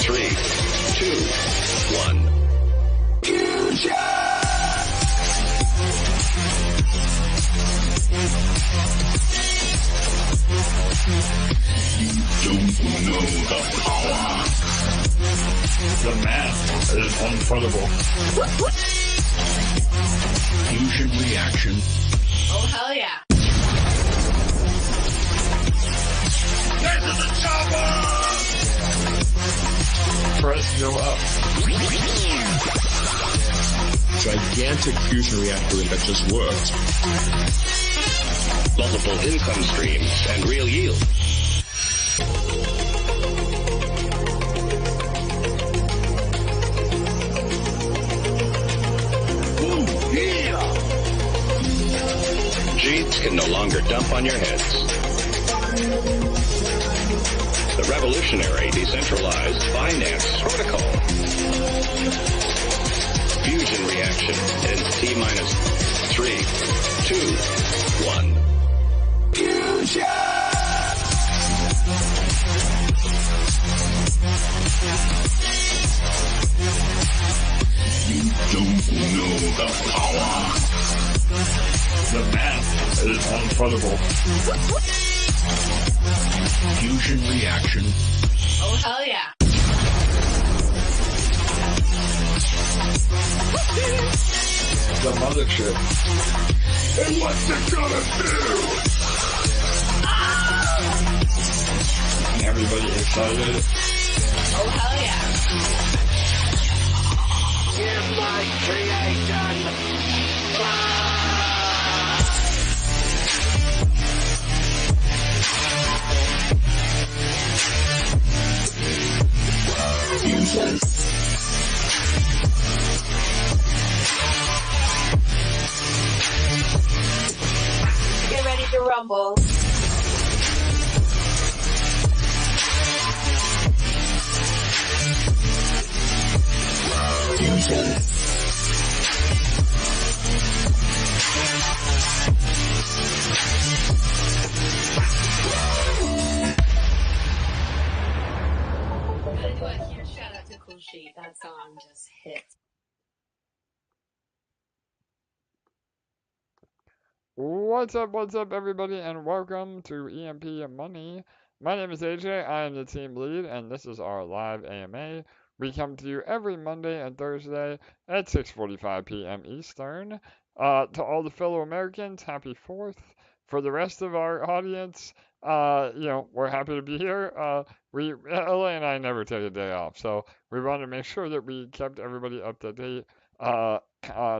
3, 2, 1. Fusion! You don't know the power. The math is unfunnable. Fusion reaction. Oh, hell yeah. This is the chopper! Press go up. Gigantic fusion reactor that just worked. Multiple income streams and real yield. Cheats can no longer dump on your heads. The revolutionary decentralized finance protocol. Fusion reaction in T-minus 3, 2, 1. Fusion! You don't know the power. The math is unfunnable. Fusion reaction. Oh, hell yeah. The mothership. And what's it gonna do? Everybody excited. Oh, hell yeah. In my creation. Fusion. Get ready to rumble. Fusion. Do a huge shout out to Cool Sheet. That song just hits. What's up, everybody, and welcome to EMP.Money. My name is AJ, I am the team lead, and this is our live AMA. We come to you every Monday and Thursday at 6:45 p.m. Eastern. To all the fellow Americans, happy 4th. For the rest of our audience, we're happy to be here. LA and I never take a day off, so we wanted to make sure that we kept everybody up to date,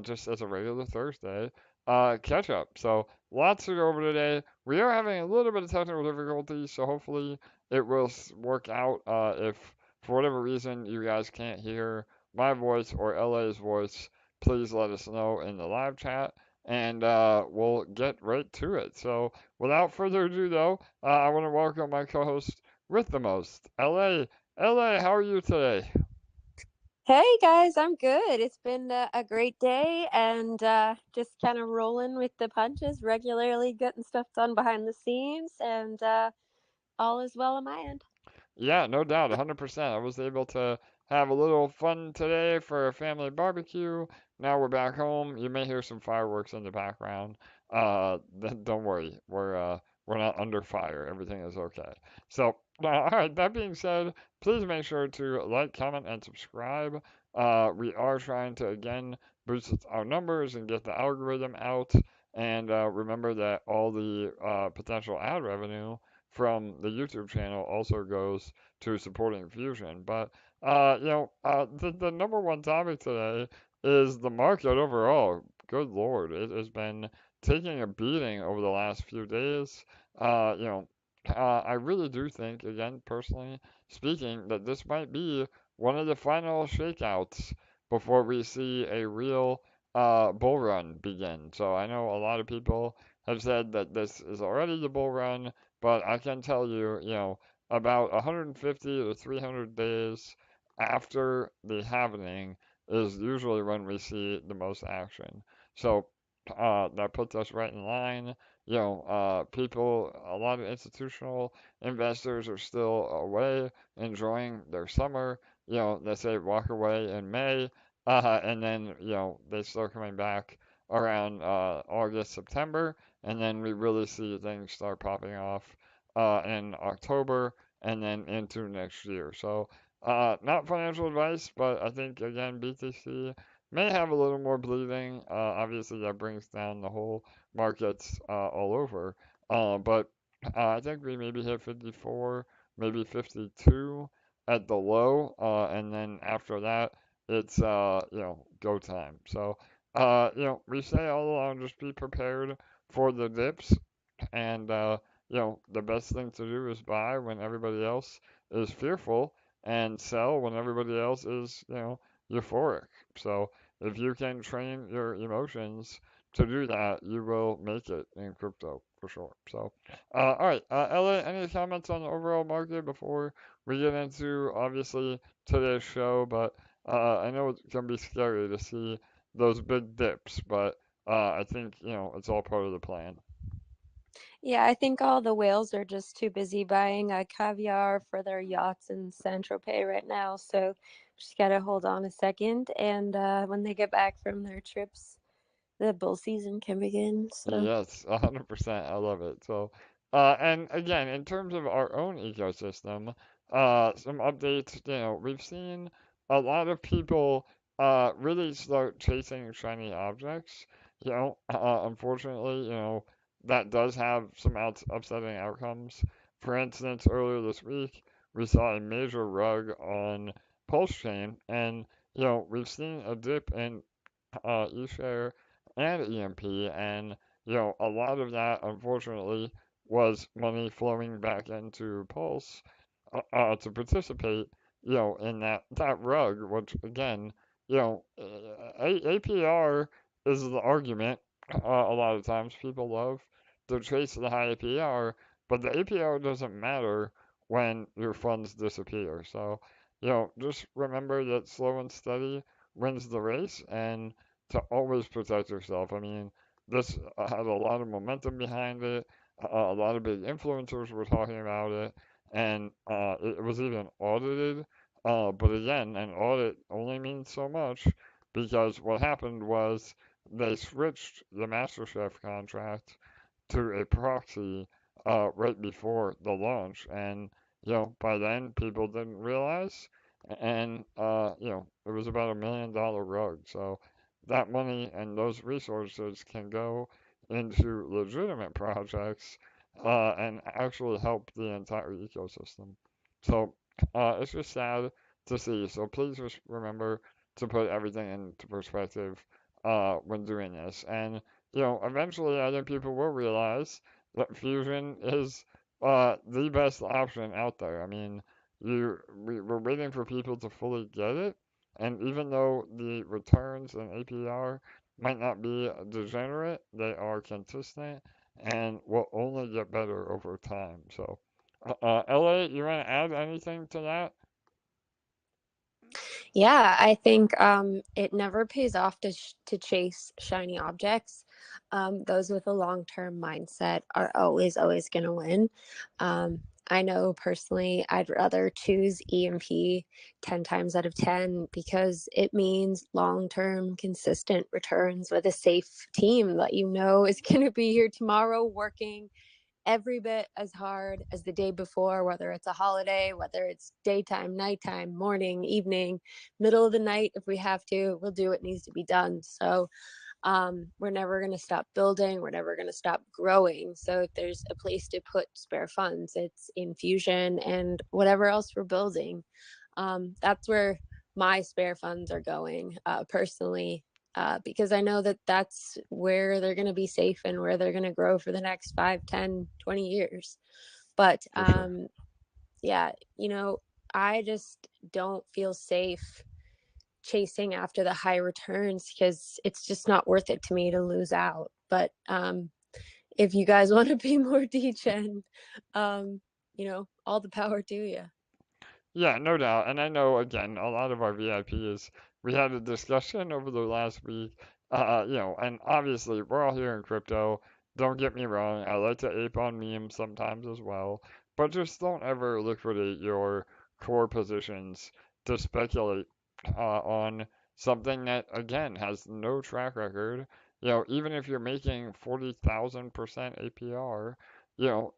just as a regular Thursday. Catch up. So lots to go over today. We are having a little bit of technical difficulty, so hopefully it will work out. If for whatever reason you guys can't hear my voice or LA's voice, please let us know in the live chat, and we'll get right to it. So without further ado, though, I want to welcome my co-host with the most, LA. LA, how are you today? Hey guys, I'm good. It's been a great day and just kind of rolling with the punches, regularly getting stuff done behind the scenes, and all is well on my end. Yeah, no doubt, 100%. I was able to have a little fun today for a family barbecue. Now we're back home. You may hear some fireworks in the background. Don't worry, we're not under fire. Everything is okay. So, all right. That being said, please make sure to like, comment, and subscribe. We are trying to again boost our numbers and get the algorithm out. And remember that all the potential ad revenue from the YouTube channel also goes to supporting Fusion. But the number one topic today is the market overall. Good Lord, it has been taking a beating over the last few days. I really do think, again, personally speaking, that this might be one of the final shakeouts before we see a real bull run begin. So I know a lot of people have said that this is already the bull run, but I can tell you, about 150 to 300 days after the halvening is usually when we see the most action. So that puts us right in line. People, a lot of institutional investors are still away enjoying their summer. They say walk away in May, and then, they start coming back around August, September, and then we really see things start popping off in October and then into next year. So, not financial advice, but I think, again, BTC may have a little more bleeding. Obviously, that brings down the whole markets all over. But I think we maybe hit 54, maybe 52 at the low, and then after that, it's go time. So we say all along, just be prepared for the dips, and the best thing to do is buy when everybody else is fearful, and sell when everybody else is euphoric. So if you can train your emotions to do that, you will make it in crypto for sure. So, all right, Ella, any comments on the overall market before we get into obviously today's show? But I know it can be scary to see those big dips, but I think it's all part of the plan. Yeah, I think all the whales are just too busy buying caviar for their yachts in Saint Tropez right now. So just gotta hold on a second, and when they get back from their trips, the bull season can begin. So Yes, 100%. I love it. So, and again, in terms of our own ecosystem, some updates, we've seen a lot of people really start chasing shiny objects. Unfortunately, that does have some upsetting outcomes. For instance, earlier this week, we saw a major rug on Pulse Chain, and, we've seen a dip in eShare and EMP, and a lot of that, unfortunately, was money flowing back into Pulse to participate, in that rug, which again, APR is the argument. A lot of times people love to chase the high APR, but the APR doesn't matter when your funds disappear. So, just remember that slow and steady wins the race, and to always protect yourself. I mean, this had a lot of momentum behind it. A lot of big influencers were talking about it, and it was even audited. But again, an audit only means so much, because what happened was they switched the MasterChef contract to a proxy right before the launch, and by then people didn't realize, and it was about $1 million rug. So that money and those resources can go into legitimate projects and actually help the entire ecosystem. So it's just sad to see. So please just remember to put everything into perspective when doing this. And eventually I think people will realize that Fusion is the best option out there. I mean, we're waiting for people to fully get it, and even though the returns and APR might not be degenerate, they are consistent and will only get better over time. So, Elliot, you want to add anything to that? yeah, I think it never pays off to chase shiny objects. Those with a long-term mindset are always going to win. I know personally, I'd rather choose EMP 10 times out of 10 because it means long-term consistent returns with a safe team that is going to be here tomorrow working every bit as hard as the day before, whether it's a holiday, whether it's daytime, nighttime, morning, evening, middle of the night. If we have to, we'll do what needs to be done. So we're never going to stop building. We're never going to stop growing. So if there's a place to put spare funds, it's in Fusion and whatever else we're building. That's where my spare funds are going personally, because I know that that's where they're going to be safe and where they're going to grow for the next 5, 10, 20 years. But For sure. yeah, I just don't feel safe chasing after the high returns because it's just not worth it to me to lose out. But if you guys want to be more degen, all the power to you. Yeah, no doubt. And I know, again, a lot of our VIPs, we had a discussion over the last week, And obviously we're all here in crypto. Don't get me wrong, I like to ape on memes sometimes as well, but just don't ever liquidate your core positions to speculate on something that again has no track record. Even if you're making 40,000% APR,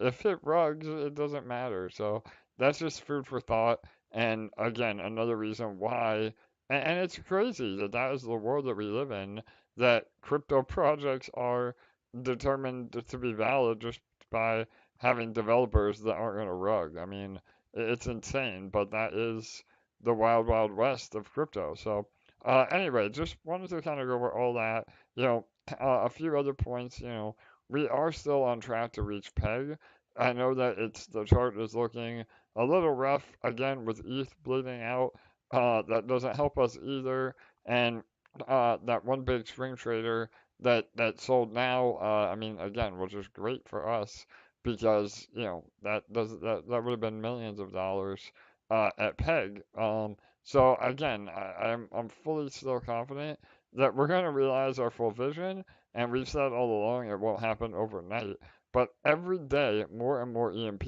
if it rugs, it doesn't matter. So that's just food for thought. And again, another reason why, and it's crazy that that is the world that we live in, that crypto projects are determined to be valid just by having developers that aren't going to rug. I mean, it's insane, but that is the wild, wild west of crypto. So, anyway, just wanted to kind of go over all that. A few other points. We are still on track to reach peg. I know that the chart is looking a little rough again with ETH bleeding out. That doesn't help us either. And that one big swing trader that sold now, I mean, again, which is great for us because that would have been millions of dollars at peg. So again, I'm fully still confident that we're going to realize our full vision, and we've said all along it won't happen overnight. But every day, more and more EMP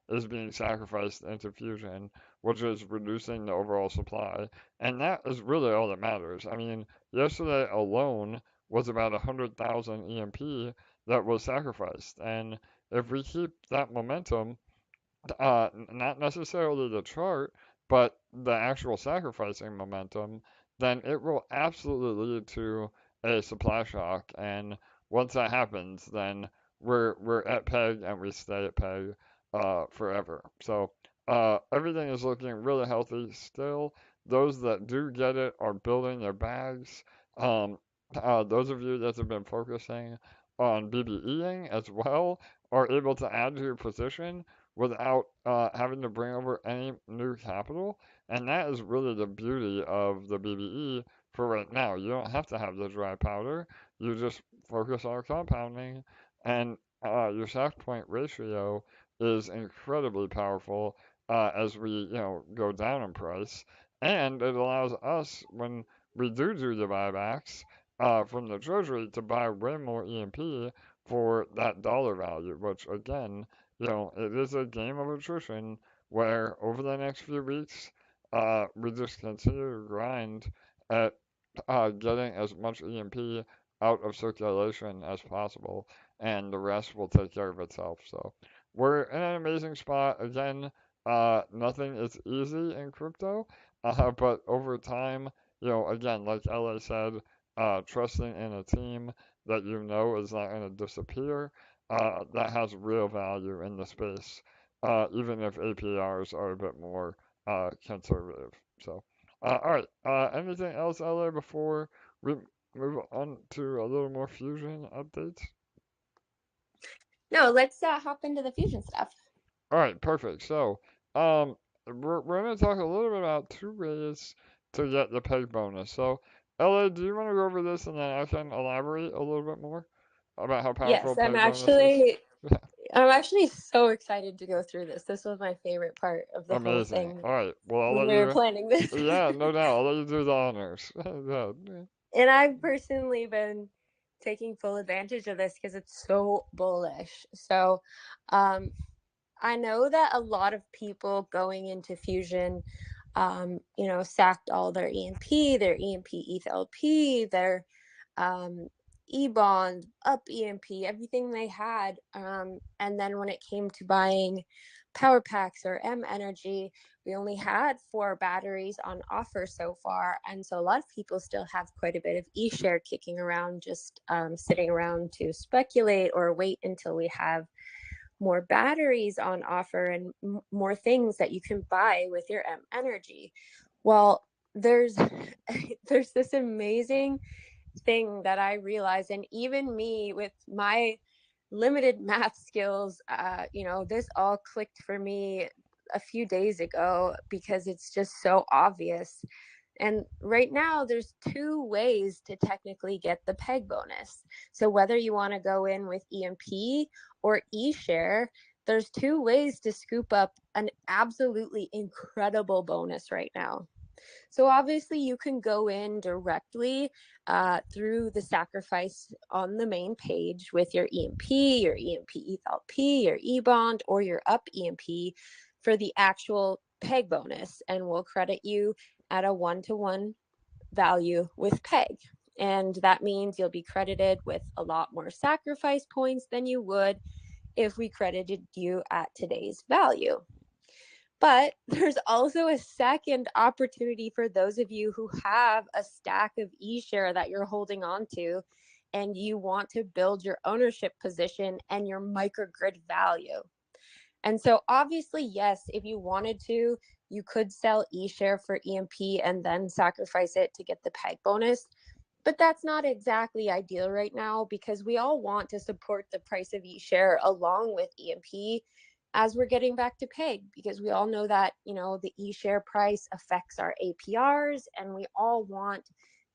is being sacrificed into Fusion, which is reducing the overall supply. And that is really all that matters. I mean, yesterday alone was about 100,000 EMP that was sacrificed. And if we keep that momentum, not necessarily the chart, but the actual sacrificing momentum, then it will absolutely lead to a supply shock. And once that happens, then we're at peg and we stay at peg forever. So everything is looking really healthy still. Those that do get it are building their bags. Um, those of you that have been focusing on BBEing as well are able to add to your position without having to bring over any new capital. And that is really the beauty of the BBE for right now. You don't have to have the dry powder. You just focus on compounding, and your sack point ratio is incredibly powerful as we, go down in price. And it allows us, when we do the buybacks from the treasury, to buy way more EMP for that dollar value, which again, it is a game of attrition where over the next few weeks, we just continue to grind at getting as much EMP out of circulation as possible, and the rest will take care of itself. So we're in an amazing spot. Again, nothing is easy in crypto, but over time, again, like LA said, trusting in a team that is not going to disappear, that has real value in the space, even if APRs are a bit more conservative. So, all right. Anything else, LA, before we move on to a little more Fusion updates? No, let's hop into the Fusion stuff. All right, perfect. So, we're going to talk a little bit about two ways to get the peg bonus. So, LA, do you want to go over this and then I can elaborate a little bit more about how powerful Yes, peg bonus is? I'm actually so excited to go through this. This was my favorite part of the whole Amazing. thing All right. Well, I'll when let we were you. planning this. Yeah, no doubt. I'll let you do the honors. Yeah. And I've personally been taking full advantage of this because it's so bullish. So, I know that a lot of people going into Fusion, sacked all their EMP, their EMP ETH LP, their E-bond, up EMP, everything they had. And then when it came to buying power packs or M Energy, we only had 4 batteries on offer so far. And so a lot of people still have quite a bit of E-share kicking around, just sitting around to speculate or wait until we have more batteries on offer and more things that you can buy with your M Energy. Well, there's there's this amazing thing that I realized, and even me with my limited math skills, this all clicked for me a few days ago because it's just so obvious. And right now, there's 2 ways to technically get the peg bonus. So whether you want to go in with EMP or eShare, there's 2 ways to scoop up an absolutely incredible bonus right now. So obviously you can go in directly through the sacrifice on the main page with your EMP, your EMP ETHLP, your E-bond, or your up EMP for the actual peg bonus, and we'll credit you at a 1-to-1 value with peg. And that means you'll be credited with a lot more sacrifice points than you would if we credited you at today's value. But there's also a second opportunity for those of you who have a stack of eShare that you're holding on to and you want to build your ownership position and your microgrid value. And so obviously, yes, if you wanted to, you could sell eShare for EMP and then sacrifice it to get the peg bonus. But that's not exactly ideal right now because we all want to support the price of eShare along with EMP as we're getting back to peg, because we all know that, you know, the eShare price affects our APRs, and we all want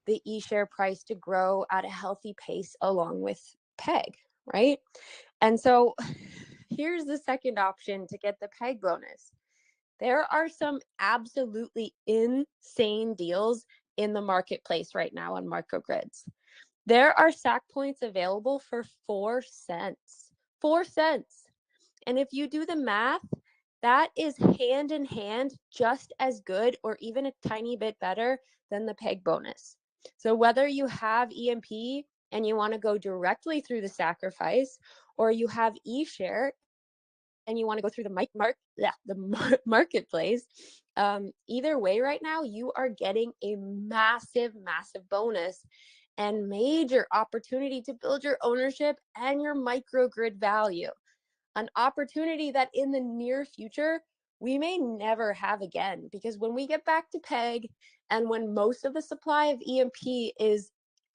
the eShare price to grow at a healthy pace along with peg, right? And so here's the second option to get the peg bonus. There are some absolutely insane deals in the marketplace right now on microgrids. There are SAC points available for 4 cents. 4 cents. And if you do the math, that is hand in hand just as good or even a tiny bit better than the peg bonus. So whether you have EMP and you want to go directly through the sacrifice, or you have eShare and you want to go through the marketplace, either way right now, you are getting a massive, massive bonus and major opportunity to build your ownership and your microgrid value. An opportunity that in the near future, we may never have again, because when we get back to peg and when most of the supply of EMP is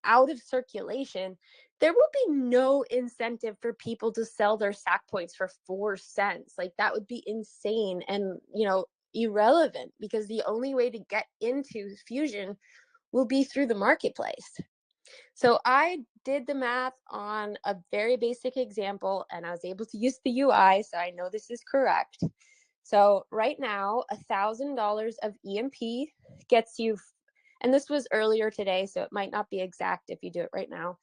out of circulation, there will be no incentive for people to sell their SAC points for 4 cents. Like, that would be insane and, you know, irrelevant, because the only way to get into Fusion will be through the marketplace. So I did the math on a very basic example, and I was able to use the UI, so I know this is correct. So right now, $1,000 of EMP gets you, and this was earlier today, so it might not be exact if you do it right now,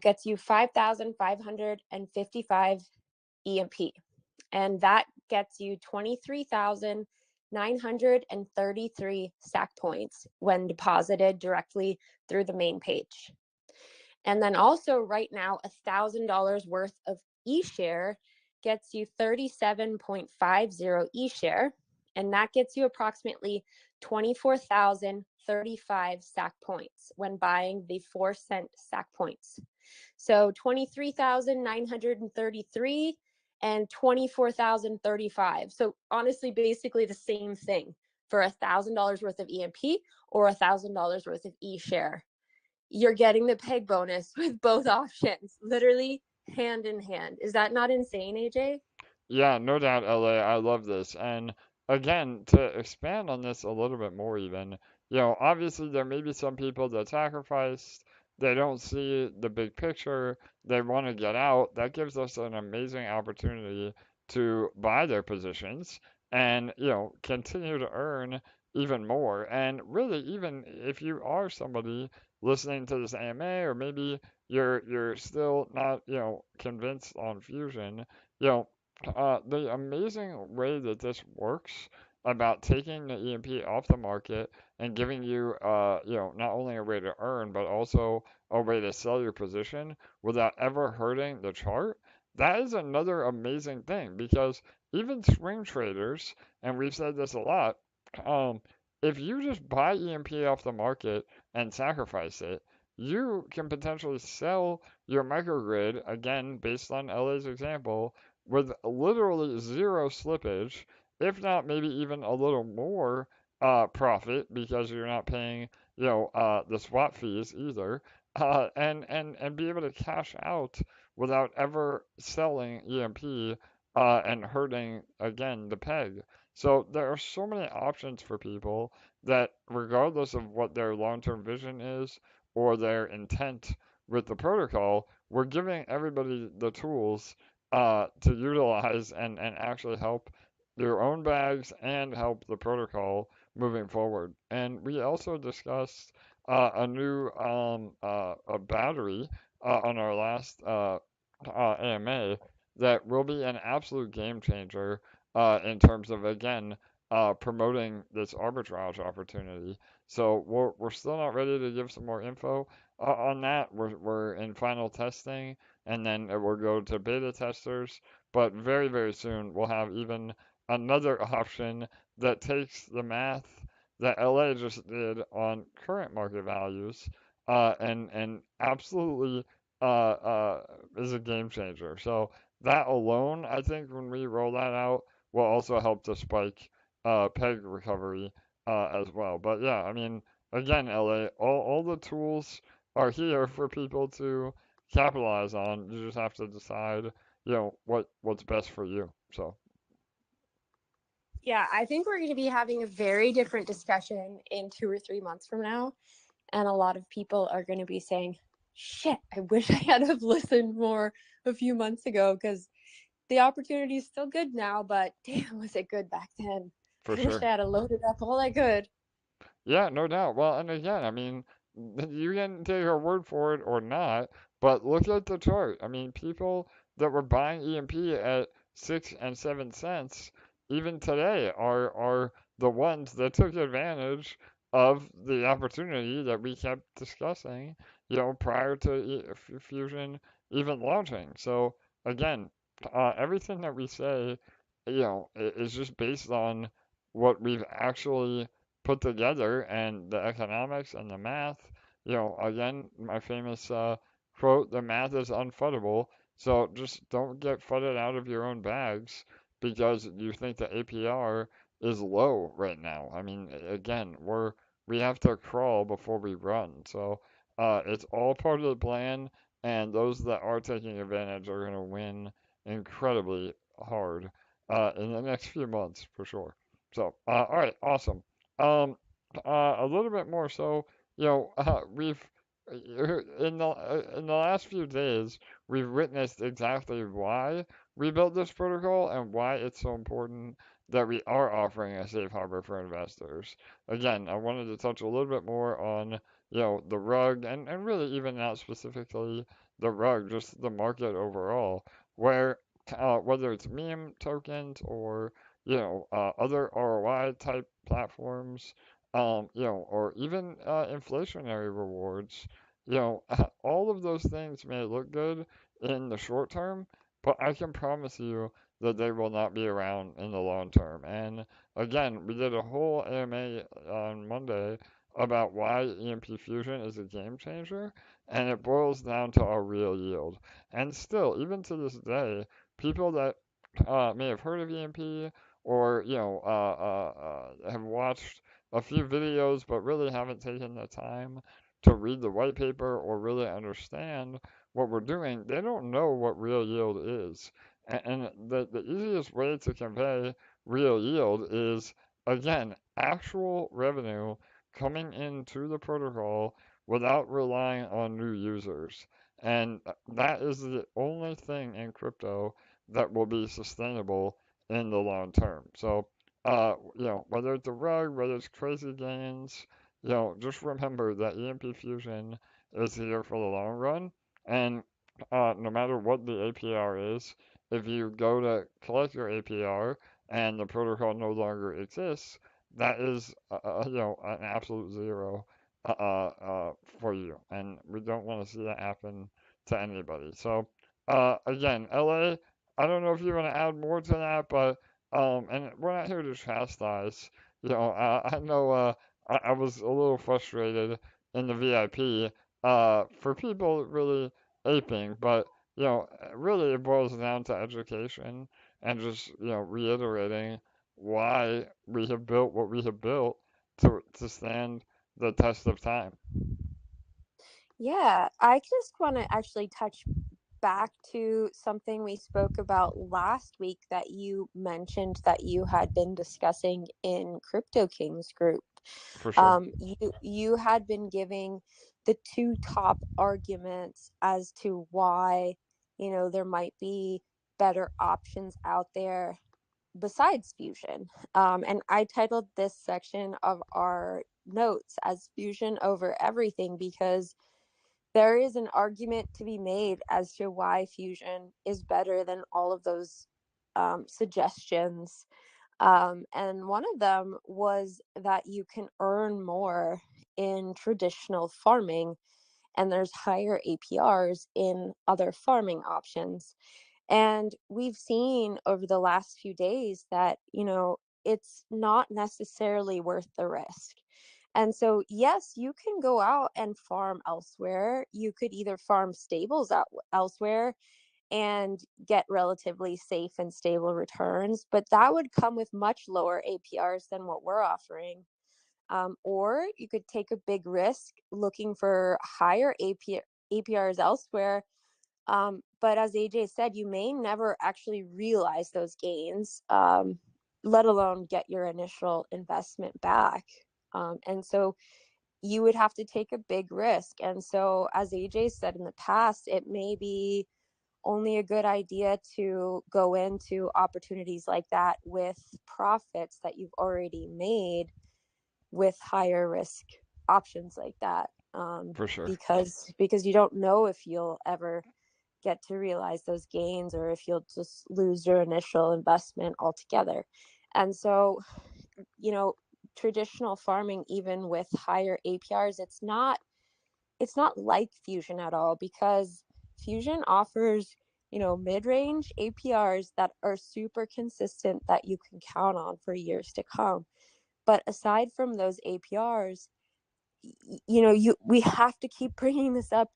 gets you 5,555 EMP. And that gets you 23,933 SAC points when deposited directly through the main page. And then also right now, $1,000 worth of eShare gets you 37.50 eShare, and that gets you approximately 24,035 SAC points when buying the 4 cent SAC points. So 23,933 and 24,035. So honestly, basically the same thing for $1,000 worth of EMP or $1,000 worth of eShare. You're getting the peg bonus with both options, literally hand in hand. Is that not insane, AJ? Yeah, no doubt, LA. I love this. And again, to expand on this a little bit more, even, obviously there may be some people that sacrificed, they don't see the big picture, they want to get out. That gives us an amazing opportunity to buy their positions and, continue to earn even more. And really, even if you are somebody listening to this AMA, or maybe you're still not, convinced on Fusion, you know, the amazing way that this works about taking the EMP off the market and giving you, not only a way to earn, but also a way to sell your position without ever hurting the chart. That is another amazing thing, because even swing traders, and we've said this a lot, if you just buy EMP off the market and sacrifice it, you can potentially sell your microgrid, again, based on LA's example, with literally zero slippage, if not maybe even a little more profit, because you're not paying, the swap fees either, and be able to cash out without ever selling EMP and hurting, again, the peg. So there are so many options for people that, regardless of what their long-term vision is or their intent with the protocol, we're giving everybody the tools to utilize and actually help their own bags and help the protocol moving forward. And we also discussed a new a battery on our last AMA that will be an absolute game changer in terms of, again, promoting this arbitrage opportunity. So we're still not ready to give some more info on that. We're in final testing, and then it will go to beta testers. But very, very soon, we'll have even another option that takes the math that LA just did on current market values and absolutely is a game changer. So that alone, I think, when we roll that out, will also help to spike peg recovery as well. But yeah, I mean, again, LA, all the tools are here for people to capitalize on. You just have to decide, what's best for you. So Yeah, I think we're going to be having a very different discussion in 2 or 3 months from now. And a lot of people are going to be saying, shit, I wish I had have listened more a few months ago because the opportunity is still good now, but damn, was it good back then. for I wish I sure. had loaded up all I could. Yeah, no doubt. Well, and again, I mean, you can take our word for it or not, but look at the chart. I mean, people that were buying EMP at 6 and 7 cents, even today, are the ones that took advantage of the opportunity that we kept discussing, prior to Fusion even launching. So again, everything that we say, is just based on what we've actually put together and the economics and the math. Again, my famous quote, the math is unfuddable. So just don't get fudded out of your own bags because you think the APR is low right now. I mean, again, we have to crawl before we run. So it's all part of the plan, and those that are taking advantage are going to win incredibly hard in the next few months for sure. So, all right, awesome. Um, a little bit more so, we've in the last few days, we've witnessed exactly why we built this protocol and why it's so important that we are offering a safe harbor for investors. Again, I wanted to touch a little bit more on, the rug and really even not specifically the rug, just the market overall, where whether it's meme tokens or other ROI type platforms, or even inflationary rewards, all of those things may look good in the short term, but I can promise you that they will not be around in the long term. And again, we did a whole AMA on Monday about why EMP Fusion is a game changer, and it boils down to our real yield. And still, even to this day, people that may have heard of EMP or have watched a few videos but really haven't taken the time to read the white paper or really understand what we're doing, they don't know what real yield is. And the easiest way to convey real yield is, again, actual revenue coming into the protocol without relying on new users. And that is the only thing in crypto that will be sustainable in the long term. So, whether it's a rug, whether it's crazy gains, just remember that EMP Fusion is here for the long run. And no matter what the APR is, if you go to collect your APR and the protocol no longer exists, that is, an absolute zero for you. And we don't want to see that happen to anybody. So, again, LA, I don't know if you want to add more to that, but and we're not here to chastise. I know I was a little frustrated in the VIP for people really aping, but really it boils down to education and just reiterating why we have built what we have built to stand the test of time. Yeah, I just want to actually touch back to something we spoke about last week that you mentioned that you had been discussing in Crypto Kings group. For sure. You had been giving the two top arguments as to why, there might be better options out there besides Fusion. And I titled this section of our notes as Fusion over everything because there is an argument to be made as to why Fusion is better than all of those suggestions. And one of them was that you can earn more in traditional farming, and there's higher APRs in other farming options. And we've seen over the last few days that, it's not necessarily worth the risk. And so, yes, you can go out and farm elsewhere. You could either farm stables out elsewhere and get relatively safe and stable returns, but that would come with much lower APRs than what we're offering. Or you could take a big risk looking for higher APRs elsewhere. But as AJ said, you may never actually realize those gains, let alone get your initial investment back. And so you would have to take a big risk. And so, as AJ said in the past, it may be only a good idea to go into opportunities like that with profits that you've already made with higher risk options like that, For sure. because you don't know if you'll ever get to realize those gains or if you'll just lose your initial investment altogether. And so, traditional farming, even with higher APRs, it's not like Fusion at all, because Fusion offers, mid-range APRs that are super consistent that you can count on for years to come. But aside from those APRs, we have to keep bringing this up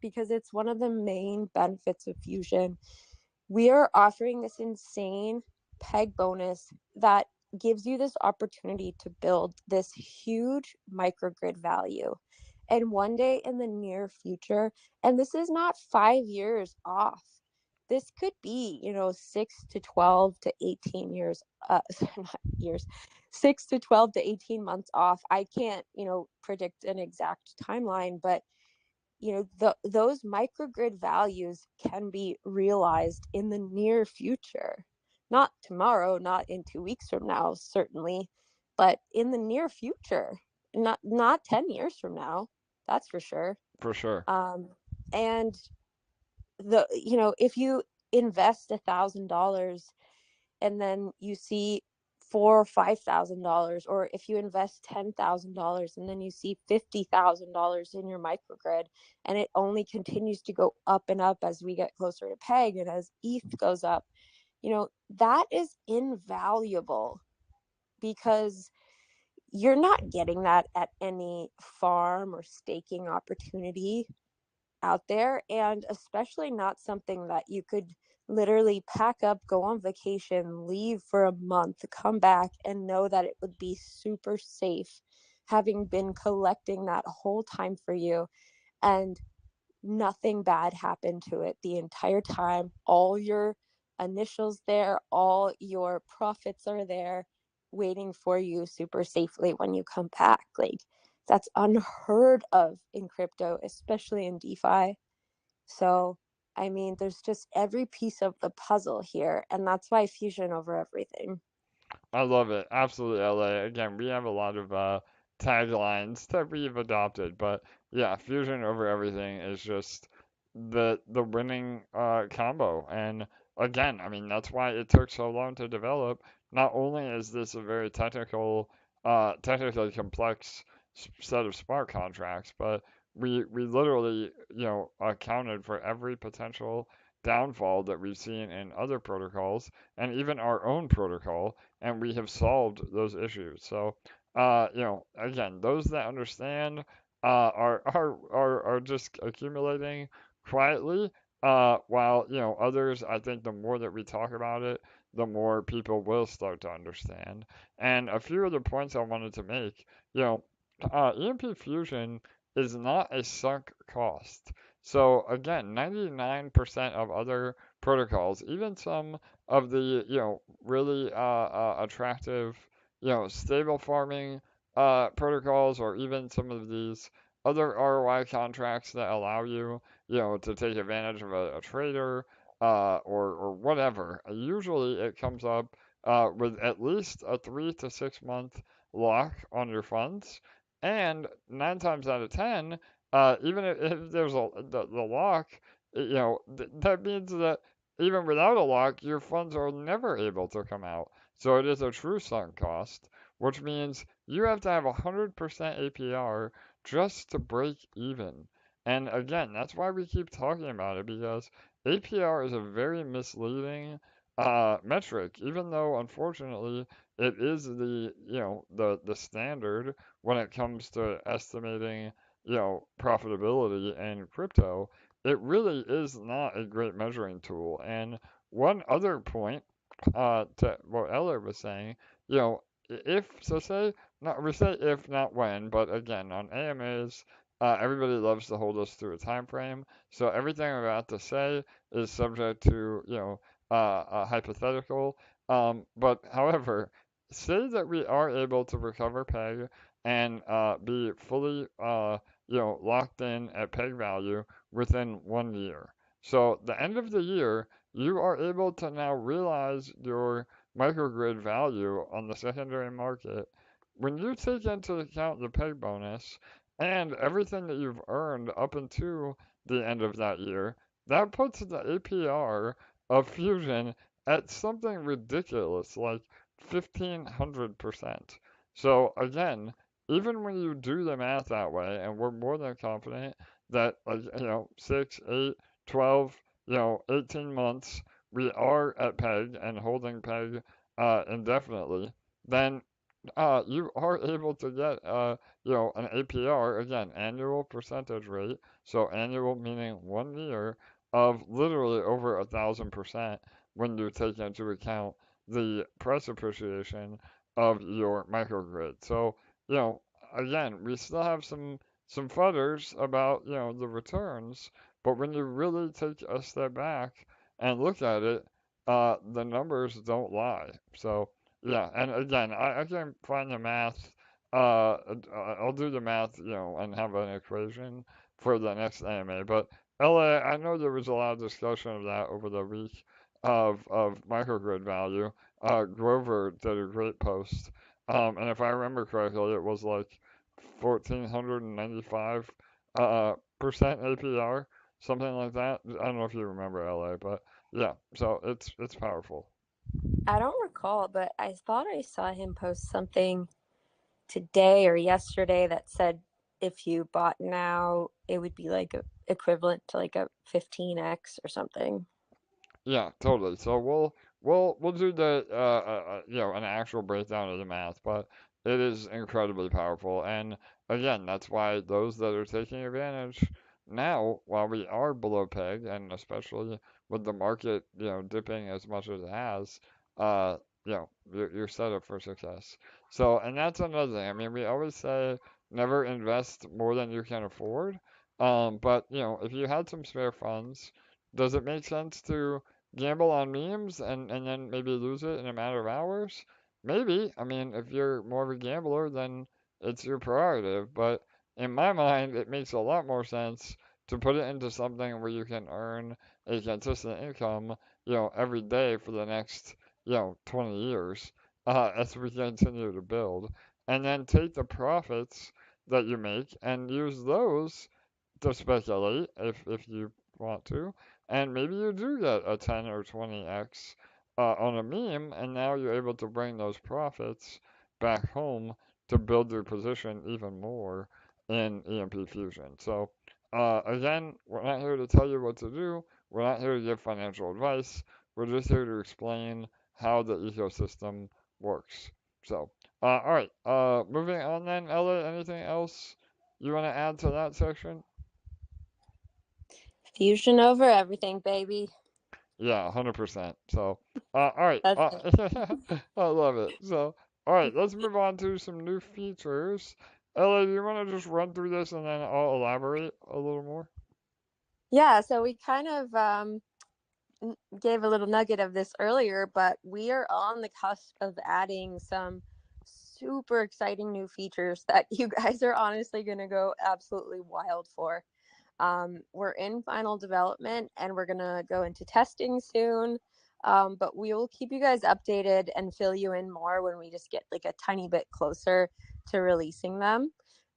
because it's one of the main benefits of Fusion. We are offering this insane peg bonus that gives you this opportunity to build this huge microgrid value. And one day in the near future, and this is not 5 years off, this could be, 6 to 12 to 18 years, not years, 6 to 12 to 18 months off. I can't, predict an exact timeline, but those microgrid values can be realized in the near future. Not tomorrow, not in 2 weeks from now, certainly, but in the near future. Not 10 years from now, that's for sure. For sure. And if you invest $1,000 and then you see $4,000 or $5,000, or if you invest $10,000 and then you see $50,000 in your microgrid, and it only continues to go up and up as we get closer to peg and as ETH goes up, that is invaluable, because you're not getting that at any farm or staking opportunity out there, and especially not something that you could literally pack up, go on vacation, leave for a month, come back and know that it would be super safe, having been collecting that whole time for you and nothing bad happened to it the entire time. All your initials there, all your profits are there waiting for you super safely when you come back. Like, that's unheard of in crypto, especially in DeFi. So, I mean, there's just every piece of the puzzle here, and that's why Fusion over everything. I love it. Absolutely, LA. Again, we have a lot of taglines that we've adopted, but yeah, fusion over everything is just the winning combo. And again, I mean, that's why it took so long to develop. Not only is this a very technically complex set of smart contracts, but we literally, accounted for every potential downfall that we've seen in other protocols and even our own protocol, and we have solved those issues. So, again, those that understand are just accumulating quietly, while others, I think the more that we talk about it, the more people will start to understand. And a few of the points I wanted to make, EMP Fusion is not a sunk cost. So again, 99% of other protocols, even some of the really attractive stable farming protocols, or even some of these other ROI contracts that allow you to take advantage of a trader or whatever. Usually it comes up with at least a 3 to 6 month lock on your funds. And 9 times out of 10, even if there's the lock, that means that even without a lock, your funds are never able to come out. So it is a true sunk cost, which means you have to have 100% APR just to break even. And again, that's why we keep talking about it because APR is a very misleading metric, even though unfortunately it is the standard when it comes to estimating profitability in crypto. It really is not a great measuring tool. And one other point to what Eller was saying, you know, if so say not we say if not when, but again on AMAs, everybody loves to hold us to a time frame. So everything I'm about to say is subject to hypothetical. But however, say that we are able to recover peg and be fully locked in at peg value within 1 year. So the end of the year, you are able to now realize your microgrid value on the secondary market. When you take into account the peg bonus and everything that you've earned up until the end of that year, that puts the APR of Fusion at something ridiculous, like 1500%. So again, even when you do the math that way, and we're more than confident that 6, 8, 12, 18 months we are at peg and holding peg indefinitely, then you are able to get an APR, again, annual percentage rate, so annual meaning 1 year, of literally over 1,000% when you take into account the price appreciation of your microgrid. So, you know, again, we still have some fudders about, the returns, but when you really take a step back and look at it, the numbers don't lie. So, yeah, and again, I can find the math. I'll do the math, and have an equation for the next AMA. But LA, I know there was a lot of discussion of that over the week of microgrid value. Grover did a great post, and if I remember correctly, it was like 1,495 percent APR, something like that. I don't know if you remember LA, but yeah, so it's powerful. I don't recall, but I thought I saw him post something today or yesterday that said if you bought now, it would be like equivalent to like a 15x or something. Yeah, totally. So we'll do the an actual breakdown of the math, but it is incredibly powerful. And again, that's why those that are taking advantage now, while we are below peg, and especially with the market dipping as much as it has, uh you're set up for success. So, and that's another thing. I mean, we always say never invest more than you can afford. But if you had some spare funds, does it make sense to gamble on memes and then maybe lose it in a matter of hours? Maybe. I mean, if you're more of a gambler, then it's your prerogative. But in my mind, it makes a lot more sense to put it into something where you can earn a consistent income, every day for the next, 20 years, as we continue to build. And then take the profits that you make and use those to speculate if you want to, and maybe you do get a 10 or 20x on a meme, and now you're able to bring those profits back home to build your position even more in EMP Fusion. So, again, we're not here to tell you what to do. We're not here to give financial advice. We're just here to explain how the ecosystem works. So, all right, moving on then, Ella, anything else you want to add to that section? Fusion over everything, baby. Yeah, 100%. So, all right. That's it. I love it. So, all right, let's move on to some new features. Ella, do you want to just run through this and then I'll elaborate a little more? Yeah, so we kind of gave a little nugget of this earlier, but we are on the cusp of adding some super exciting new features that you guys are honestly going to go absolutely wild for. We're in final development and we're going to go into testing soon. But we will keep you guys updated and fill you in more when we just get like a tiny bit closer to releasing them.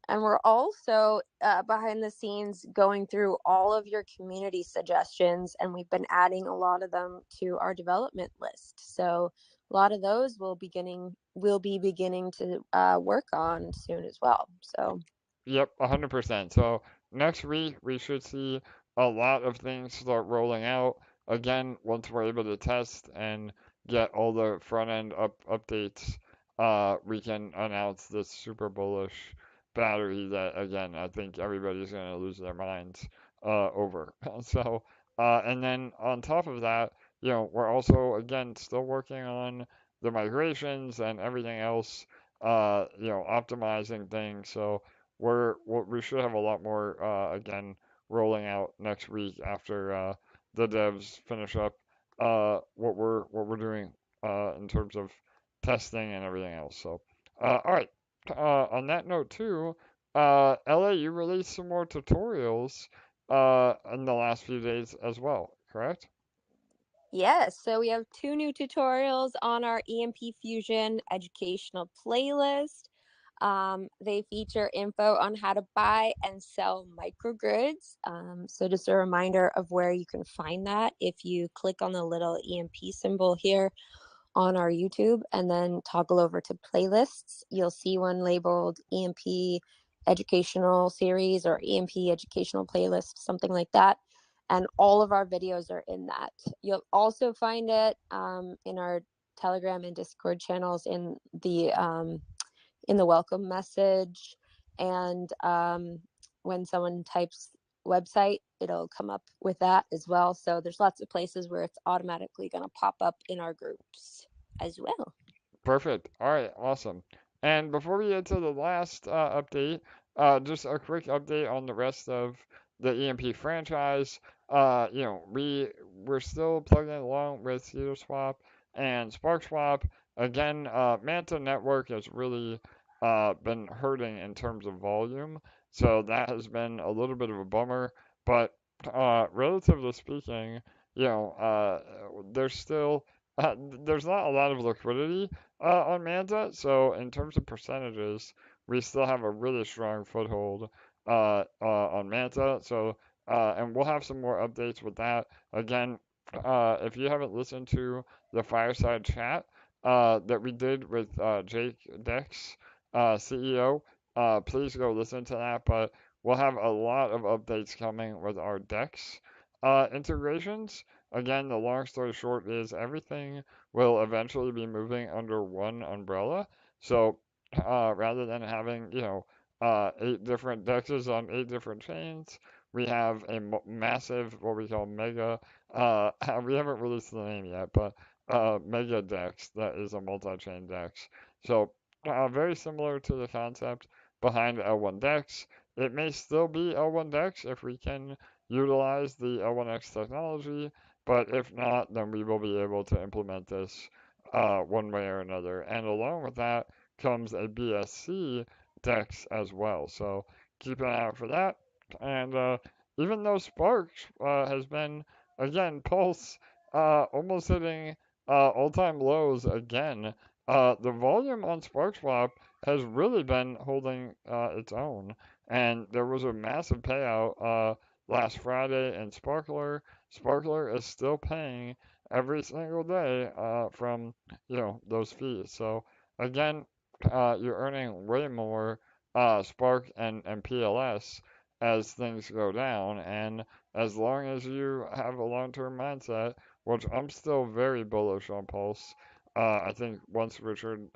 And we're also behind the scenes going through all of your community suggestions, and we've been adding a lot of them to our development list. So a lot of those we'll be beginning to work on soon as well. So Yep, 100%. So next week we should see a lot of things start rolling out. Again, once we're able to test and get all the front end updates, we can announce this super bullish battery that again I think everybody's gonna lose their minds over. So and then on top of that, we're also again still working on the migrations and everything else, optimizing things. So we should have a lot more again rolling out next week after the devs finish up what we're doing in terms of testing and everything else. So all right. On that note too, LA, you released some more tutorials in the last few days as well, correct? yes, so we have 2 new tutorials on our EMP Fusion educational playlist. They feature info on how to buy and sell microgrids. So just a reminder of where you can find that. If you click on the little EMP symbol here on our YouTube and then toggle over to playlists, you'll see one labeled EMP educational series or EMP educational playlist, something like that. And all of our videos are in that. You'll also find it in our Telegram and Discord channels in the welcome message, and when someone types website, it'll come up with that as well. So there's lots of places where it's automatically going to pop up in our groups as well. Perfect. All right, awesome. And before we get to the last update, just a quick update on the rest of the EMP franchise. We're still plugging along with Swap and SparkSwap. Again, Manta Network has really been hurting in terms of volume, so that has been a little bit of a bummer. But relatively speaking, there's still there's not a lot of liquidity on Manta, so in terms of percentages, we still have a really strong foothold on Manta. So, and we'll have some more updates with that. Again, if you haven't listened to the fireside chat that we did with Jake Dex, CEO, please go listen to that. But we'll have a lot of updates coming with our Dex integrations. Again, the long story short is everything will eventually be moving under one umbrella. So rather than having, 8 different dexes on 8 different chains, we have a massive, what we call mega, we haven't released the name yet, but mega dex that is a multi-chain dex. So very similar to the concept behind L1 dex. It may still be L1 dex if we can utilize the L1x technology, but if not, then we will be able to implement this one way or another. And along with that comes a BSC DEX as well. So keep an eye out for that. And even though Sparks has been, again, Pulse almost hitting all-time lows again, the volume on SparkSwap has really been holding its own. And there was a massive payout last Friday in Sparkler. Sparkler is still paying every single day from those fees. So again, you're earning way more Spark and PLS as things go down, and as long as you have a long-term mindset, which I'm still very bullish on Pulse. I think once Richard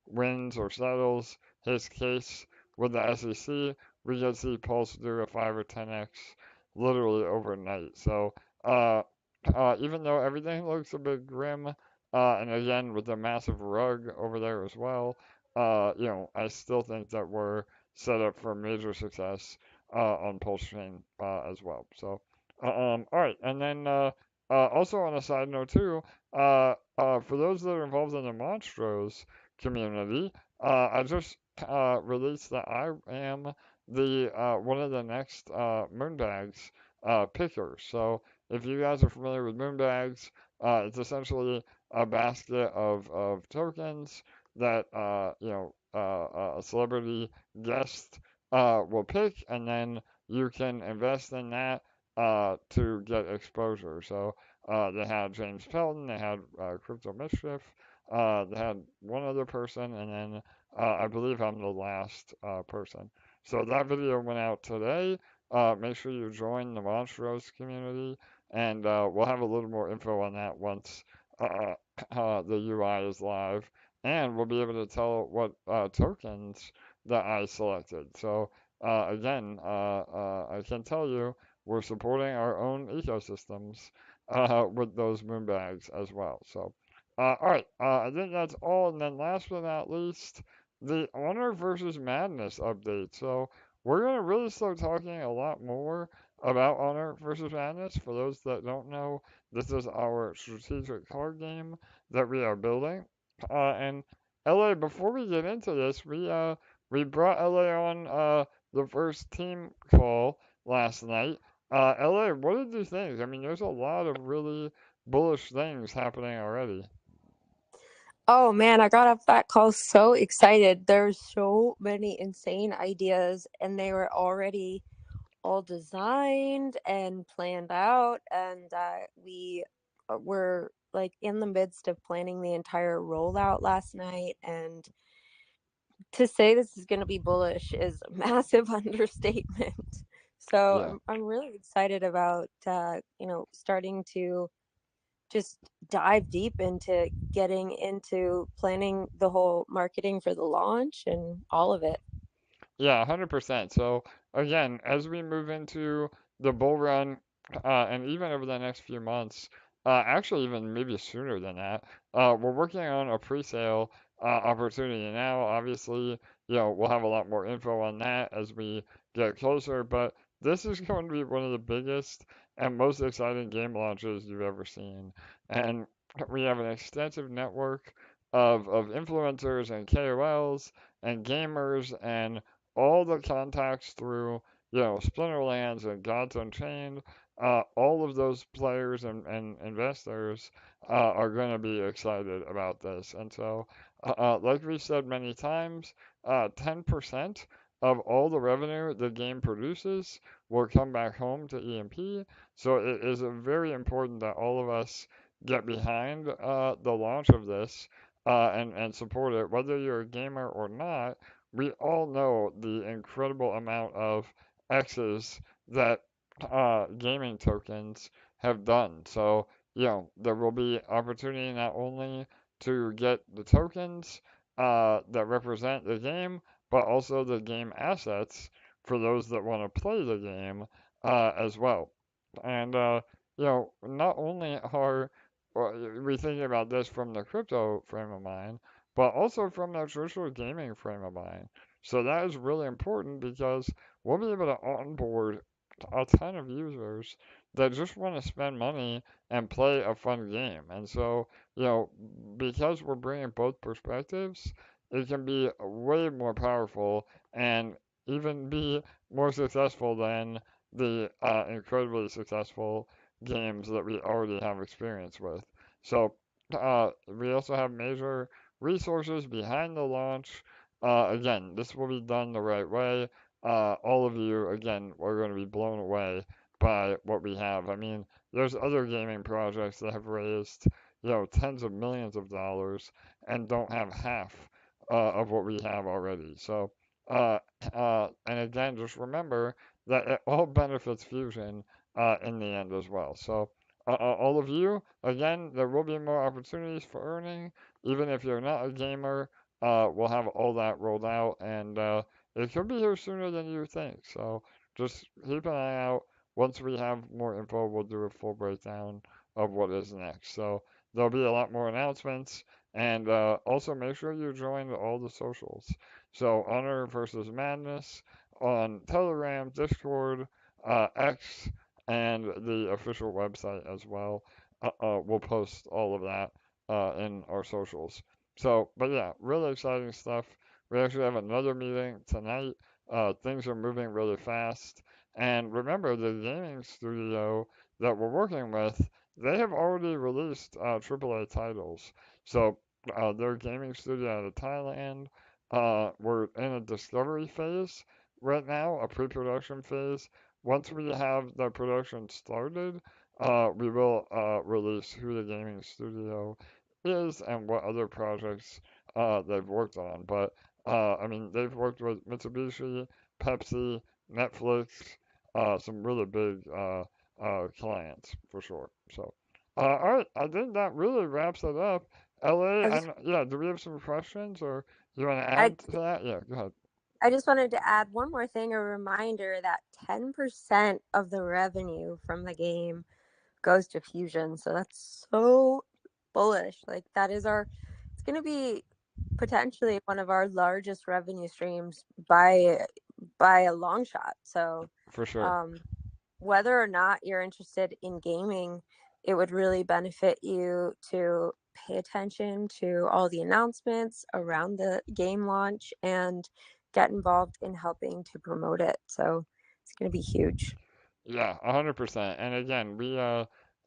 wins or settles his case with the SEC, we could see Pulse do a 5 or 10x literally overnight. So even though everything looks a bit grim, and again with the massive rug over there as well, I still think that we're set up for major success on Pulse Chain as well. So, all right, and then also on a side note too, for those that are involved in the Monstros community, I just released that I am the one of the next Moonbags pickers. So if you guys are familiar with Moonbags, It's essentially a basket of tokens that a celebrity guest will pick, and then you can invest in that to get exposure. So they had James Pelton, they had Crypto Mischief, they had one other person, and then I believe I'm the last person. So that video went out today. Make sure you join the Monstros community, and we'll have a little more info on that once uh, the UI is live, and we'll be able to tell what tokens that I selected. So again, I can tell you we're supporting our own ecosystems with those moonbags as well. So, all right, I think that's all. And then last but not least, the Honor versus Madness update. So we're gonna really start talking a lot more about Honor versus Madness. For those that don't know, this is our strategic card game that we are building. And LA, before we get into this, we brought LA on the first team call last night. LA, what did you think? I mean, there's a lot of really bullish things happening already. Oh man, I got off that call so excited. There's so many insane ideas, and they were already all designed and planned out. And we were like in the midst of planning the entire rollout last night. And to say this is going to be bullish is a massive understatement. So Yeah. I'm really excited about starting to just dive deep into getting into planning the whole marketing for the launch and all of it. Yeah, 100%. So again, as we move into the bull run, and even over the next few months, actually even maybe sooner than that, we're working on a pre-sale opportunity now. Obviously, we'll have a lot more info on that as we get closer, but this is going to be one of the biggest and most exciting game launches you've ever seen. And we have an extensive network of influencers and KOLs and gamers and all the contacts through, Splinterlands and Gods Unchained, all of those players and investors are going to be excited about this. And so, like we said many times, 10% of all the revenue the game produces will come back home to EMP. So it is very important that all of us get behind the launch of this and support it, whether you're a gamer or not. We all know the incredible amount of X's that gaming tokens have done. So, there will be opportunity not only to get the tokens that represent the game, but also the game assets for those that want to play the game as well. And, not only are we thinking about this from the crypto frame of mind, but also from the traditional gaming frame of mind. So that is really important because we'll be able to onboard a ton of users that just want to spend money and play a fun game. And so, because we're bringing both perspectives, it can be way more powerful and even be more successful than the incredibly successful games that we already have experience with. So, we also have major resources behind the launch. Again, this will be done the right way. All of you, again, are going to be blown away by what we have. I mean, there's other gaming projects that have raised, tens of millions of dollars and don't have half of what we have already. So, uh, and again, just remember that it all benefits Fusion in the end as well. So, all of you, again, there will be more opportunities for earning. Even if you're not a gamer, we'll have all that rolled out, and it could be here sooner than you think. So just keep an eye out. Once we have more info, we'll do a full breakdown of what is next. So there'll be a lot more announcements, and also make sure you join all the socials. So Honor versus Madness on Telegram, Discord, X, and the official website as well. We'll post all of that in our socials. So, but yeah, really exciting stuff. We actually have another meeting tonight. Things are moving really fast. And remember, the gaming studio that we're working with they have already released AAA titles. So their gaming studio out of Thailand, we're in a discovery phase right now, a pre-production phase. Once we have the production started, we will release who the gaming studio is and what other projects they've worked on. But I mean, they've worked with Mitsubishi, Pepsi, Netflix, some really big clients for sure. So, all right, I think that really wraps it up. LA, I just yeah, do we have some questions or you want to I add to that? Yeah, go ahead. I just wanted to add one more thing, a reminder that 10% of the revenue from the game goes to Fusion. So that's so bullish. Like that is it's going to be potentially one of our largest revenue streams by a long shot. So For sure. um, whether or not you're interested in gaming, it would really benefit you to pay attention to all the announcements around the game launch and get involved in helping to promote it. So it's going to be huge. Yeah, 100%. And again,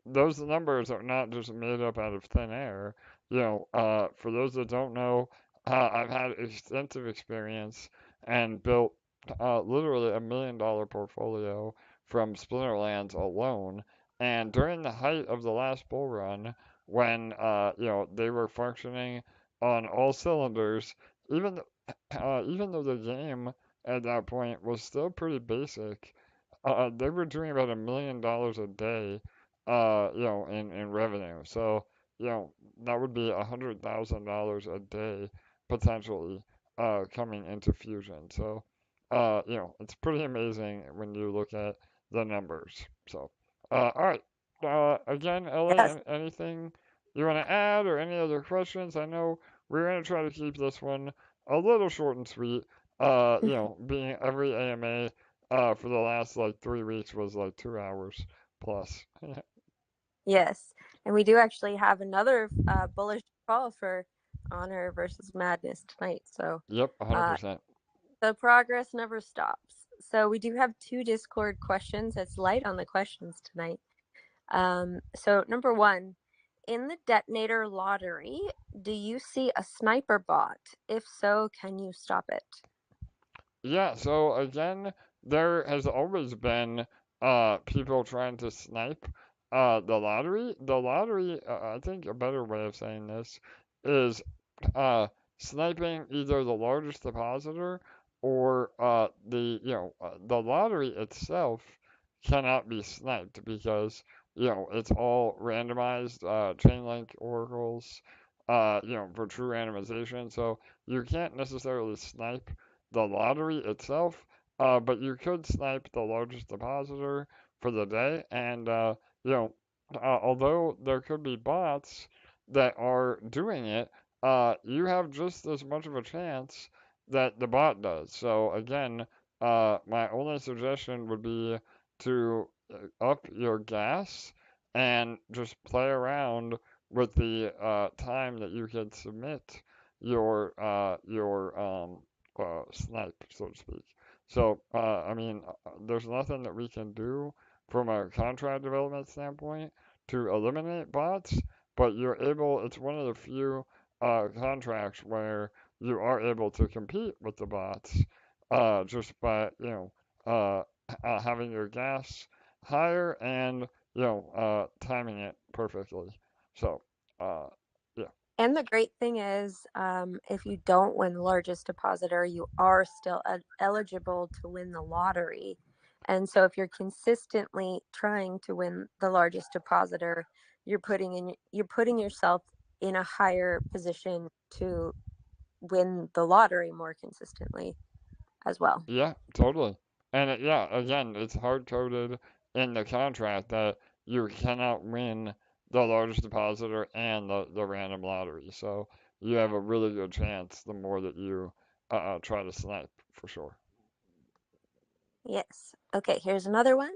those numbers are not just made up out of thin air. For those that don't know, I've had extensive experience and built literally $1 million portfolio from Splinterlands alone. And during the height of the last bull run, when they were functioning on all cylinders, even even though the game at that point was still pretty basic, they were doing about $1 million a day, in revenue. So, that would be $100,000 a day potentially, coming into Fusion. So, it's pretty amazing when you look at the numbers. So, all right. Again, Yes. Ella, anything you want to add or any other questions? I know we're going to try to keep this one a little short and sweet. Being every AMA for the last like 3 weeks was like 2 hours plus. Yes. And we do actually have another bullish call for Honor versus Madness tonight. So Yep, uh, 100%. the progress never stops. So we do have two Discord questions. It's light on the questions tonight. So number one, in the Detonator lottery, do you see a sniper bot? If so, can you stop it? Yeah, so again, there has always been people trying to snipe the lottery. The lottery, I think a better way of saying this is uh, sniping either the largest depositor or the lottery itself cannot be sniped because it's all randomized chain link oracles for true randomization. So you can't necessarily snipe the lottery itself, but you could snipe the largest depositor for the day. And although there could be bots that are doing it, you have just as much of a chance that the bot does. So again, my only suggestion would be to up your gas and just play around with the time that you can submit your snipe, so to speak. So, I mean, there's nothing that we can do from a contract development standpoint to eliminate bots, but it's one of the few contracts where you are able to compete with the bots just by, uh, having your gas higher and, timing it perfectly. So, uh, yeah. And the great thing is, if you don't win the largest depositor, you are still eligible to win the lottery. And so, if you're consistently trying to win the largest depositor, you're putting yourself in a higher position to win the lottery more consistently as well. Yeah, totally. And yeah, again, it's hard coded in the contract that you cannot win the largest depositor and the random lottery. So you have a really good chance the more that you try to snipe, for sure. Yes. Okay, here's another one.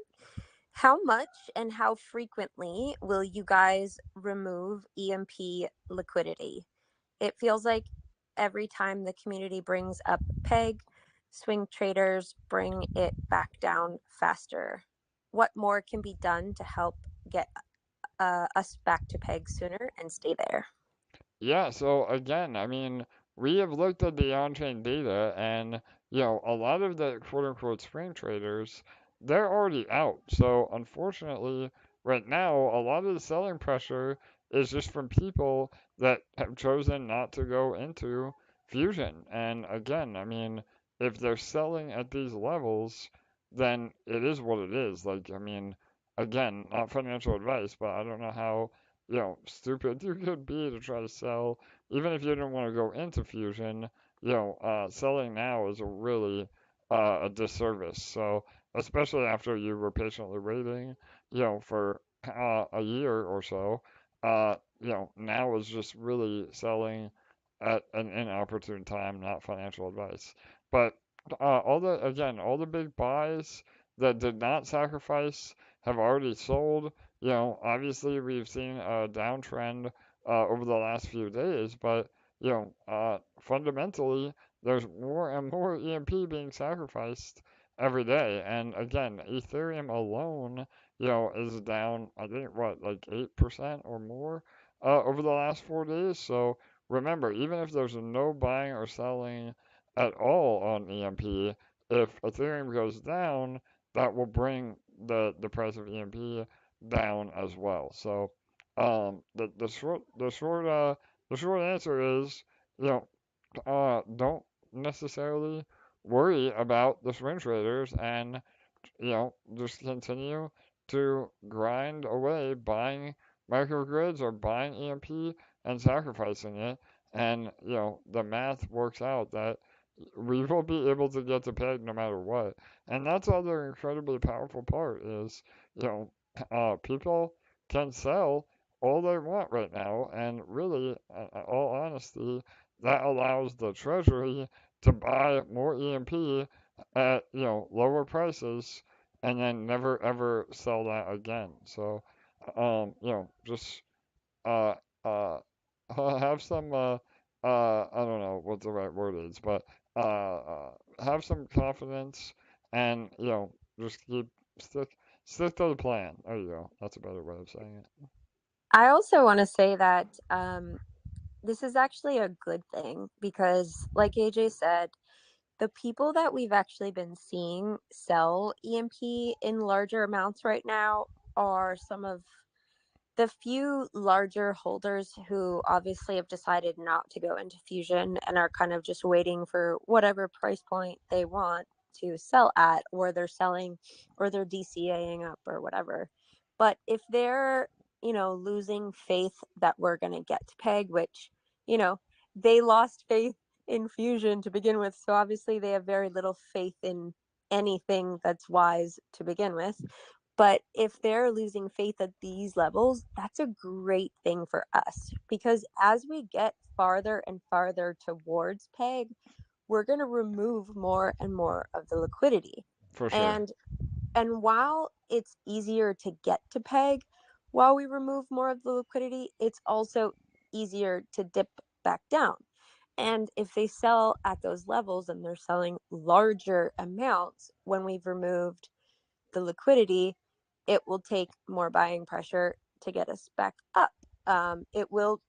How much and how frequently will you guys remove EMP liquidity? It feels like every time the community brings up peg, swing traders bring it back down faster. What more can be done to help get us back to peg sooner and stay there. Yeah, so again, I mean, we have looked at the on-chain data and, a lot of the quote-unquote swing traders, they're already out. So unfortunately, right now, a lot of the selling pressure is just from people that have chosen not to go into Fusion. And again, I mean, if they're selling at these levels, then it is what it is. Like, I mean, again, not financial advice, but I don't know how stupid you could be to try to sell, even if you didn't want to go into Fusion, selling now is a really a disservice. So, especially after you were patiently waiting, for a year or so, now is just really selling at an inopportune time, not financial advice. But all the big buys that did not sacrifice have already sold. Obviously we've seen a downtrend over the last few days, but fundamentally there's more and more EMP being sacrificed every day. And again, Ethereum alone, is down, I think, what, like 8% or more over the last 4 days. So remember, even if there's no buying or selling at all on EMP, if Ethereum goes down, that will bring the price of EMP down as well. So the short answer is, don't necessarily worry about the swing traders and just continue to grind away buying microgrids or buying EMP and sacrificing it. And the math works out that we will be able to get to peg no matter what. And that's the other incredibly powerful part is, people can sell all they want right now, and really, all honesty, that allows the treasury to buy more EMP at, lower prices and then never ever sell that again. So, just uh, uh, have some I don't know what the right word is, but have some confidence and just stick stick to the plan. There you go. That's a better way of saying it. I also want to say that this is actually a good thing because, like AJ said, the people that we've actually been seeing sell EMP in larger amounts right now are some of the few larger holders who obviously have decided not to go into Fusion and are kind of just waiting for whatever price point they want to sell at, or they're selling or they're DCAing up or whatever. But if they're, losing faith that we're going to get to peg, which, you know, they lost faith in Fusion to begin with. So obviously they have very little faith in anything that's wise to begin with. But if they're losing faith at these levels, that's a great thing for us because as we get farther and farther towards peg, we're going to remove more and more of the liquidity. For sure. And and while it's easier to get to peg while we remove more of the liquidity, it's also easier to dip back down. And if they sell at those levels and they're selling larger amounts when we've removed the liquidity, it will take more buying pressure to get us back up. It will,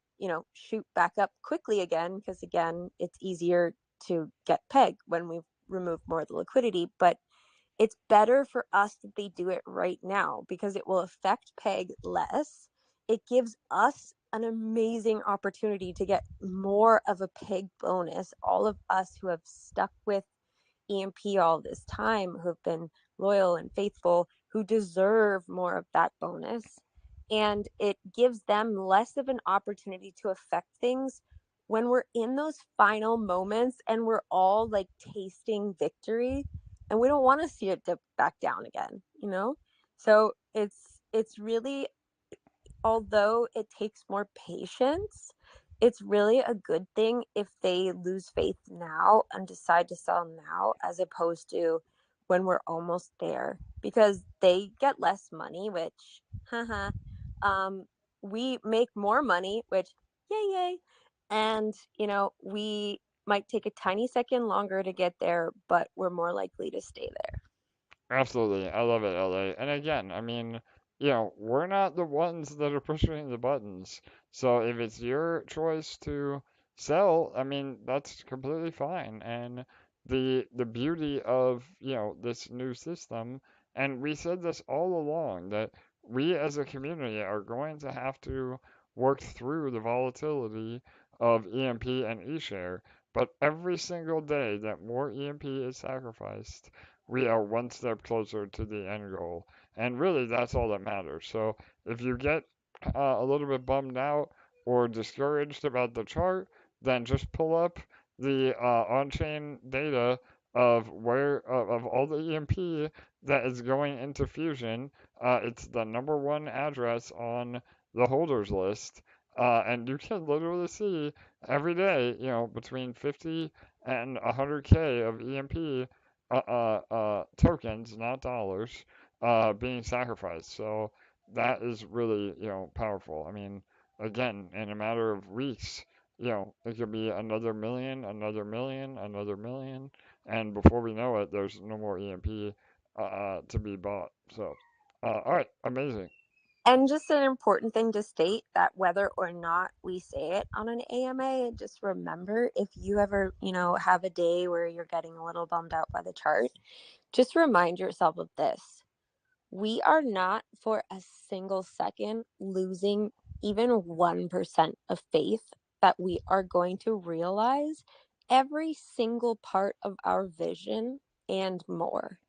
shoot back up quickly again because, again, it's easier to get peg when we've removed more of the liquidity. But it's better for us that they do it right now because it will affect peg less. It gives us an amazing opportunity to get more of a peg bonus. All of us who have stuck with EMP all this time, who have been loyal and faithful, who deserve more of that bonus. And it gives them less of an opportunity to affect things when we're in those final moments and we're all like tasting victory and we don't want to see it dip back down again. So it's really, although it takes more patience, it's really a good thing if they lose faith now and decide to sell now as opposed to when we're almost there because they get less money, which haha, um we make more money, which yay yay. And we might take a tiny second longer to get there, but we're more likely to stay there. Absolutely. I love it, LA. And again, I mean, we're not the ones that are pushing the buttons. So if it's your choice to sell, I mean, that's completely fine. And the beauty of, this new system, and we said this all along, that we as a community are going to have to work through the volatility of EMP and eShare. But every single day that more EMP is sacrificed, we are one step closer to the end goal. And really, that's all that matters. So if you get a little bit bummed out or discouraged about the chart, then just pull up the on-chain data of of all the EMP that is going into Fusion. It's the number one address on the holders list, and you can literally see every day, between 50 and 100K of EMP tokens, not dollars, being sacrificed. So that is really, powerful. I mean, again, in a matter of weeks, it could be another million, another million, another million, and before we know it, there's no more EMP to be bought. So, all right, amazing. And just an important thing to state that whether or not we say it on an AMA, just remember if you ever, have a day where you're getting a little bummed out by the chart, just remind yourself of this. We are not for a single second losing even 1% of faith that we are going to realize every single part of our vision and more.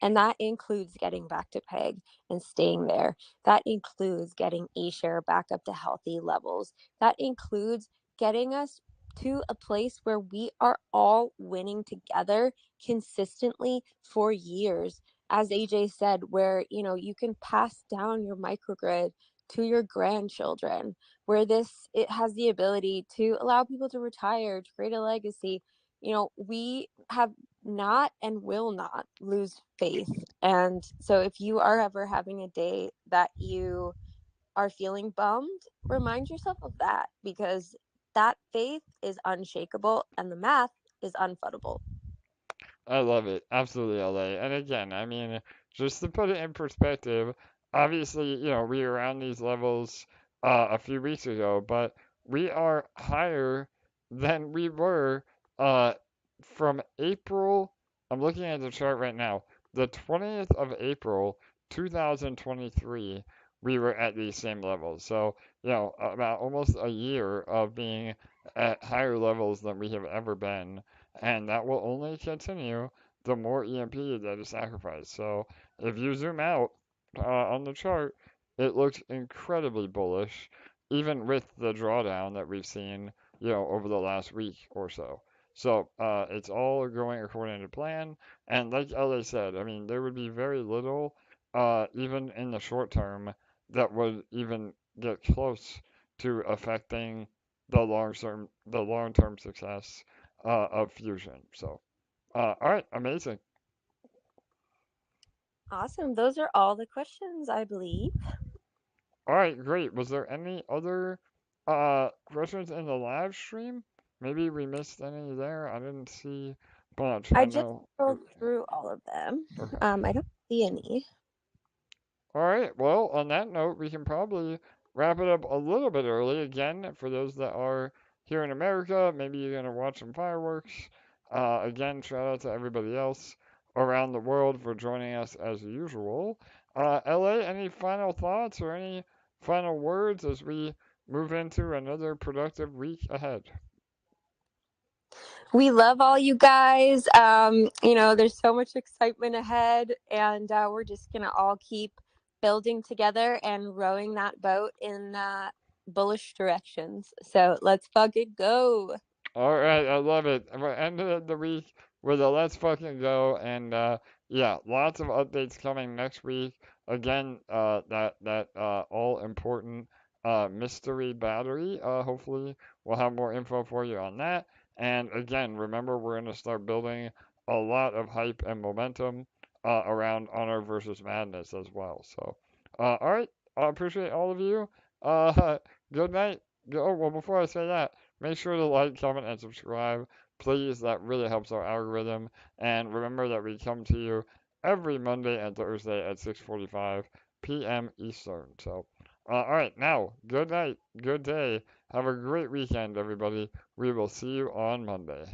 And that includes getting back to peg and staying there. That includes getting eShare back up to healthy levels. That includes getting us to a place where we are all winning together consistently for years. As AJ said, where you can pass down your microgrid to your grandchildren, where it has the ability to allow people to retire, to create a legacy. We have not and will not lose faith. And so if you are ever having a day that you are feeling bummed, remind yourself of that, because that faith is unshakable and the math is unfuddable. I love it. Absolutely, LA. And again, I mean, just to put it in perspective, obviously, we were around these levels a few weeks ago, but we are higher than we were uh, from April. I'm looking at the chart right now. The 20th of April, 2023, we were at these same levels. So, about almost a year of being at higher levels than we have ever been, and that will only continue the more EMP that is sacrificed. So if you zoom out on the chart, it looks incredibly bullish, even with the drawdown that we've seen, over the last week or so. So it's all going according to plan. And like LA said, I mean, there would be very little, even in the short term, that would even get close to affecting the long term success of Fusion. So, all right, amazing. Awesome. Those are all the questions, I believe. All right, great. Was there any other questions in the live stream? Maybe we missed any there. I didn't see much. I I just know. scrolled through all of them. Okay. I don't see any. All right. Well, on that note, we can probably wrap it up a little bit early. Again, for those that are here in America, maybe you're gonna watch some fireworks. Again, shout out to everybody else around the world for joining us as usual. LA, any final thoughts or any final words as we move into another productive week ahead? We love all you guys. There's so much excitement ahead, and we're just going to all keep building together and rowing that boat in bullish directions. So let's fucking go. All right, I love it. We're ending the week with a let's fucking go, and yeah, lots of updates coming next week. Again, that all important mystery battery. Hopefully, we'll have more info for you on that. And again, remember we're gonna start building a lot of hype and momentum around Honor versus Madness as well. So, all right, I appreciate all of you. Uh, good night. Oh, well, before I say that. Make sure to like, comment, and subscribe. Please, that really helps our algorithm. And remember that we come to you every Monday and Thursday at 6:45 p.m. Eastern. So, all right, now, good night, good day. Have a great weekend, everybody. We will see you on Monday.